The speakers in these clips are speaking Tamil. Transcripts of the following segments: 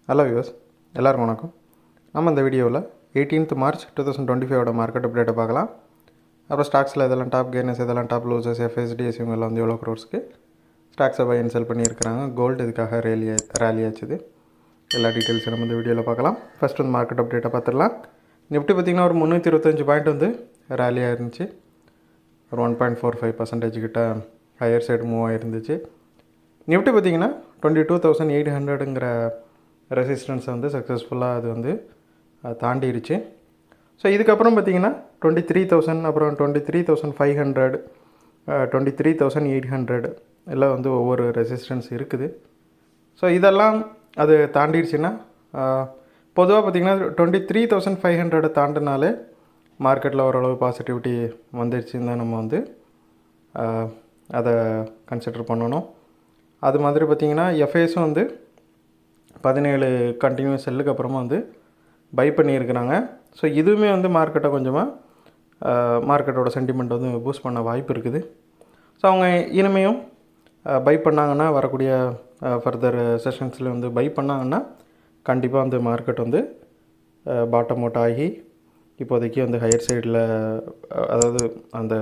ஹலோ வியூவர்ஸ், எல்லாருக்கும் வணக்கம். நம்ம இந்த வீடியோவில் 18th March 2025 மார்க்கெட் அப்டேட்டை பார்க்கலாம். அப்புறம் ஸ்டாக்ஸில் இதெல்லாம் டாப் கெய்னர்ஸ், இதெல்லாம் டாப் லூசர்ஸ், எஃப்எஸ்டிஎஸ் இவங்கெல்லாம் வந்து எவ்வளோ க்ரோர்ஸ்க்கு ஸ்டாக்ஸை பை அண்ட் செல் பண்ணியிருக்கிறாங்க. கோல்டு இதுக்காக ரேலி ஆச்சுது. எல்லா டீட்டெயில்ஸும் நம்ம இந்த வீடியோவில் பார்க்கலாம். ஃபஸ்ட் வந்து மார்க்கெட் அப்டேட்டை பார்த்துடலாம். நிஃப்டி பார்த்திங்கன்னா ஒரு 325 பாயிண்ட் வந்து ரேலியாக இருந்துச்சு. ஒரு 1.45% கிட்ட ஹையர் சைடு மூவ் ஆகிருந்துச்சு. நிஃப்டி பார்த்திங்கன்னா 22,800ங்கிற ரெசிஸ்டன்ஸை வந்து சக்ஸஸ்ஃபுல்லாக அது வந்து தாண்டிடுச்சு. ஸோ இதுக்கப்புறம் பார்த்திங்கன்னா 23,000, அப்புறம் 23,500, 23,800 எல்லாம் வந்து ஒவ்வொரு ரெசிஸ்டன்ஸ் இருக்குது. ஸோ இதெல்லாம் அது தாண்டிடுச்சுன்னா பொதுவாக பார்த்திங்கன்னா 23,500 தாண்டினாலே மார்க்கெட்டில் ஓரளவு பாசிட்டிவிட்டி வந்துடுச்சுன்னு தான் நம்ம வந்து அதை கன்சிடர் பண்ணணும். அது மாதிரி பார்த்திங்கன்னா எஃப்ஐஸும் வந்து 17 கண்டினியூஸ் செல்லுக்கு அப்புறமா வந்து பை பண்ணியிருக்கிறாங்க. ஸோ இதுவுமே வந்து மார்க்கெட்டை கொஞ்சமாக மார்க்கெட்டோட சென்டிமெண்ட் வந்து பூஸ்ட் பண்ண வாய்ப்பு இருக்குது. ஸோ அவங்க இனிமேயும் பை பண்ணாங்கன்னா, வரக்கூடிய ஃபர்தர் செஷன்ஸில் வந்து பை பண்ணாங்கன்னா கண்டிப்பாக வந்து மார்க்கெட் வந்து பாட்டம் அவுட் ஆகி இப்போதைக்கு வந்து ஹையர் சைடில், அதாவது அந்த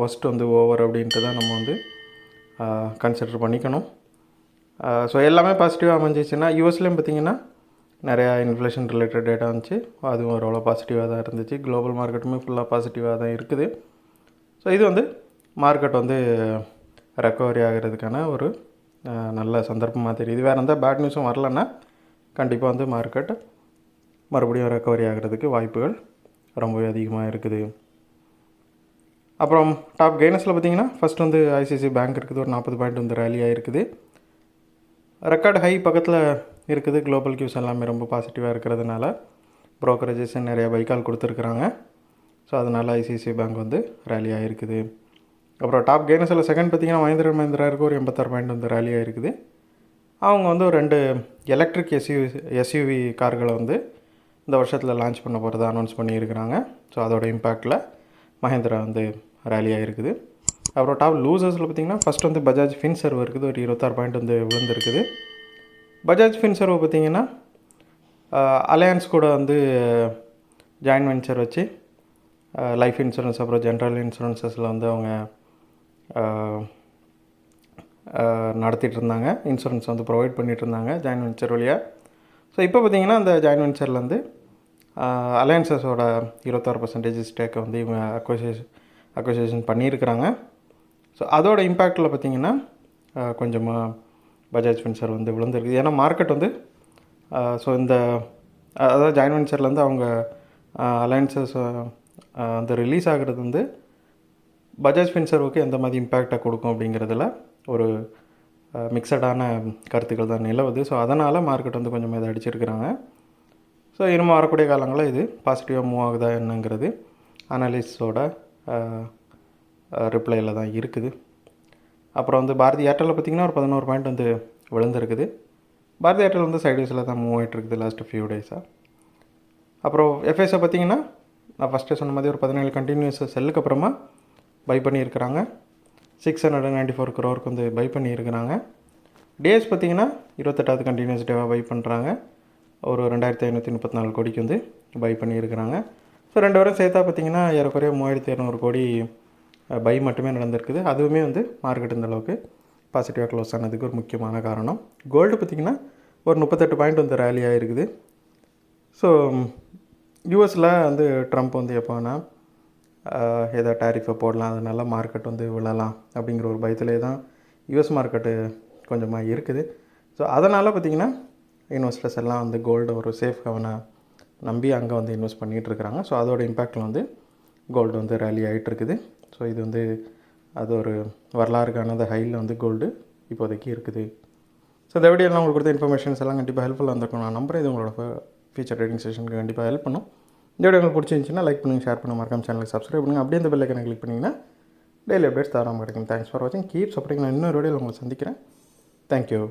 ஒஸ்ட் வந்து ஓவர் அப்படின்ட்டு தான் நம்ம வந்து கன்சிடர் பண்ணிக்கணும். ஸோ எல்லாமே பாசிட்டிவாக அமைஞ்சிச்சுன்னா, யூஎஸ்லேயும் பார்த்திங்கன்னா நிறையா இன்ஃப்ளேஷன் ரிலேட்டட் டேட்டா இருந்துச்சு. அதுவும் ஓரளவு பாசிட்டிவாக தான் இருந்துச்சு. குளோபல் மார்க்கெட்டுமே ஃபுல்லாக பாசிட்டிவாக தான் இருக்குது. ஸோ இது வந்து மார்க்கெட் வந்து ரெக்கவரி ஆகிறதுக்கான ஒரு நல்ல சந்தர்ப்பமாக தெரியுது. வேறு எந்த பேட் நியூஸும் வரலன்னா கண்டிப்பாக வந்து மார்க்கெட் மறுபடியும் ரெக்கவரி ஆகிறதுக்கு வாய்ப்புகள் ரொம்பவே அதிகமாக இருக்குது. அப்புறம் டாப் கெய்னர்ஸில் பார்த்திங்கன்னா ஃபஸ்ட் வந்து ஐசிஐசிஐ பேங்க் இருக்குது. ஒரு 40 பாயிண்ட் வந்து ரேலி ஆகிருக்குது. ரெக்கார்டு ஹை பக்கத்தில் இருக்குது. குளோபல் கியூஸ் எல்லாமே ரொம்ப பாசிட்டிவாக இருக்கிறதுனால ப்ரோக்கரேஜஸ் நிறையா பைக்கால் கொடுத்துருக்குறாங்க. ஸோ அதனால் ஐசிஐசிஐ பேங்க் வந்து ரேலி ஆகிருக்குது. அப்புறம் டாப் கெய்னர்ஸில் செகண்ட் பார்த்திங்கன்னா மஹிந்திராவுக்கு ஒரு 86 பாயிண்ட் வந்து ரேலி ஆகிருக்குது. அவங்க வந்து ஒரு 2 எலக்ட்ரிக் எஸ்யூவி கார்களை வந்து இந்த வருஷத்தில் லான்ச் பண்ண போகிறத அனௌன்ஸ் பண்ணியிருக்கிறாங்க. ஸோ அதோட இம்பேக்டில் மஹிந்திரா வந்து ரேலி ஆகிருக்குது. அப்புறம் டாப் லூசர்ஸில் பார்த்திங்கன்னா ஃபஸ்ட் வந்து பஜாஜ் ஃபின்சர்வ் இருக்குது. ஒரு 26 பாயிண்ட் வந்து விழுந்துருக்குது. பஜாஜ் ஃபின்சர்வ் பார்த்திங்கன்னா அலையன்ஸ் கூட வந்து ஜாயின்ட் வெஞ்சர் வச்சு லைஃப் இன்சூரன்ஸ், அப்புறம் ஜென்ரல் இன்சூரன்ஸஸில் வந்து அவங்க நடத்திட்டு இருந்தாங்க. இன்சூரன்ஸ் வந்து ப்ரொவைட் பண்ணிகிட்டு இருந்தாங்க ஜாயின்ட் வெஞ்சர் வழியாக. ஸோ இப்போ பார்த்திங்கன்னா அந்த ஜாயின்ட் வெஞ்சரில் வந்து அலையன்சஸோட 26% ஸ்டேக்கை வந்து இவங்க அக்வசிஷன் பண்ணியிருக்கிறாங்க. ஸோ அதோட இம்பேக்டில் பார்த்திங்கன்னா கொஞ்சமாக பஜாஜ் ஃபின்சர் வந்து விழுந்துருக்குது. ஏன்னா மார்க்கெட் வந்து ஸோ இந்த அதாவது ஜாயின்ட் வெஞ்சர்லேருந்து அவங்க அலையன்சஸ் வந்து ரிலீஸ் ஆகிறது வந்து பஜாஜ் ஃபின்சர்வுக்கு எந்த மாதிரி இம்பேக்டை கொடுக்கும் அப்படிங்கிறதுல ஒரு மிக்சடான கருத்துக்கள் தான் நிலவுது. ஸோ அதனால் மார்க்கெட் வந்து கொஞ்சம் இதை அடிச்சிருக்கிறாங்க. ஸோ இனிமேல் வரக்கூடிய காலங்களில் இது பாசிட்டிவாக மூவ் ஆகுதா என்னங்கிறது அனலிஸ்டோட ரிப்ளையில் தான் இருக்குது. அப்புறம் வந்து பாரதி ஏர்டெல்லில் பார்த்திங்கன்னா ஒரு 11 பாயிண்ட் வந்து விழுந்துருக்குது. பாரதி ஏர்டெல் வந்து சைடுஸில் தான் மூவ் ஆகிட்டுருக்குது லாஸ்ட் ஃபியூ டேஸாக. அப்புறம் எஃப்ஐஸை பார்த்திங்கன்னா நான் ஃபஸ்ட்டே சொன்ன மாதிரி ஒரு 17 கண்டினியூஸ் செல்லுக்கு அப்புறமா பை பண்ணியிருக்கிறாங்க. 694 crore வந்து பை பண்ணியிருக்கிறாங்க. டேஸ் பார்த்திங்கன்னா 28வது கண்டினியூஸ் டேவாக பை பண்ணுறாங்க. ஒரு 2,534 கோடிக்கு வந்து பை பண்ணியிருக்கிறாங்க. ஸோ 2 வாரம் சேர்த்தா பார்த்திங்கன்னா ஏறக்குறைய 3,200 கோடி பை மட்டுமே நடந்திருக்குது. அதுவுமே வந்து மார்க்கெட் இந்த அளவுக்கு பாசிட்டிவாக க்ளோஸ் ஆனதுக்கு ஒரு முக்கியமான காரணம். கோல்டு பார்த்திங்கன்னா ஒரு 38 பாயிண்ட் வந்து ரேலி ஆகிருக்குது. ஸோ யூஎஸில் வந்து ட்ரம்ப் வந்து எப்போ வேணால் ஏதோ டேரிஃபை போடலாம், அதனால மார்க்கெட் வந்து விழலாம் அப்படிங்கிற ஒரு பயத்திலே தான் யூஎஸ் மார்க்கெட்டு கொஞ்சமாக இருக்குது. ஸோ அதனால் பார்த்திங்கன்னா இன்வெஸ்டர்ஸ் எல்லாம் வந்து கோல்டு ஒரு சேஃப் ஹெவனாக நம்பி அங்கே வந்து இன்வெஸ்ட் பண்ணிகிட்ருக்குறாங்க. ஸோ அதோட இம்பேக்டில் வந்து கோல்டு வந்து ரேலி ஆகிட்டுருக்குது. ஸோ இது வந்து அது ஒரு வரலாறுக்கான ஹையில் வந்து கோல்டு இப்போதைக்கு இருக்குது. ஸோ இந்த வீடியோலாம் உங்களுக்கு கொடுத்த இன்ஃபர்மேஷன்ஸ் எல்லாம் கண்டிப்பாக ஹெல்ப்ஃபுல்லாக இருந்திருக்கும் நான் நம்புறேன். இது உங்களோட ஃபியூச்சர் ட்ரேடிங் செஷனுக்கு கண்டிப்பாக ஹெல்ப் பண்ணும். இந்த வீடியோ உங்களுக்கு பிடிச்சிருந்துச்சுன்னா லைக் பண்ணுங்கள், ஷேர் பண்ணுங்கள், மறக்காம சேனலுக்கு சப்ஸ்கிரைப் பண்ணுங்கள். அப்படியே இந்த பெல் ஐக்கனை கிளிக் பண்ணிங்கன்னா டெய்லி அப்டேட்ஸ் தாராளமாக கிடைக்கும். தேங்க்ஸ் ஃபார் வாட்சிங். Keep supporting. நான் இன்னொரு வீடியோவில் உங்களை சந்திக்கிறேன். தேங்க்யூ.